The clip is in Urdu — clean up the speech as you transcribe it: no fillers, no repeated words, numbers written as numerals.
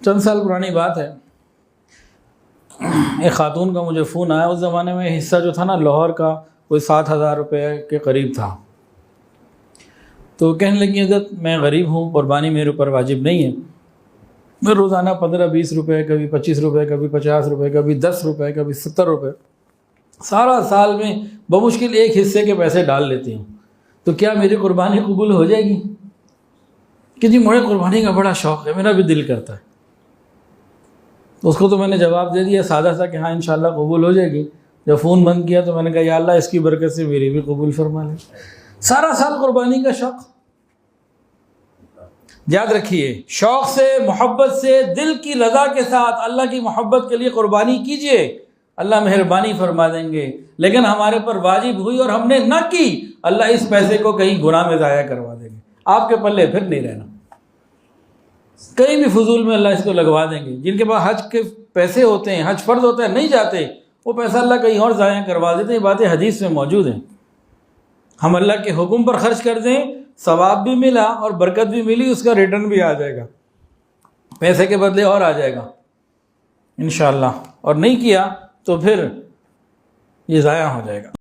چند سال پرانی بات ہے، ایک خاتون کا مجھے فون آیا۔ اس زمانے میں حصہ جو تھا نا لاہور کا کوئی 7,000 روپے کے قریب تھا۔ تو کہنے لگی حضرت میں غریب ہوں، قربانی میرے اوپر واجب نہیں ہے، میں روزانہ 15-20 روپے، کبھی 25 روپے، کبھی 50 روپے، کبھی 10 روپے، کبھی 70 روپے، سارا سال میں بمشکل ایک حصے کے پیسے ڈال لیتی ہوں، تو کیا میری قربانی قبول ہو جائے گی؟ کہ جی مجھے قربانی کا بڑا شوق ہے، میرا بھی دل کرتا ہے۔ اس کو تو میں نے جواب دے دیا سادہ سا کہ ہاں انشاءاللہ قبول ہو جائے گی۔ جب فون بند کیا تو میں نے کہا یا اللہ اس کی برکت سے میری بھی قبول فرما لے۔ سارا سال قربانی کا شوق۔ یاد رکھیے، شوق سے، محبت سے، دل کی رضا کے ساتھ اللہ کی محبت کے لیے قربانی کیجئے، اللہ مہربانی فرما دیں گے۔ لیکن ہمارے پر واجب ہوئی اور ہم نے نہ کی، اللہ اس پیسے کو کہیں گناہ میں ضائع کروا دیں گے، آپ کے پلے پھر نہیں رہنا، کہیں بھی فضول میں اللہ اس کو لگوا دیں گے۔ جن کے پاس حج کے پیسے ہوتے ہیں، حج فرض ہوتا ہے، نہیں جاتے، وہ پیسہ اللہ کہیں اور ضائع کروا دیتے ہیں۔ یہ باتیں حدیث میں موجود ہیں۔ ہم اللہ کے حکم پر خرچ کر دیں، ثواب بھی ملا اور برکت بھی ملی، اس کا ریٹرن بھی آ جائے گا، پیسے کے بدلے اور آ جائے گا انشاءاللہ۔ اور نہیں کیا تو پھر یہ ضائع ہو جائے گا۔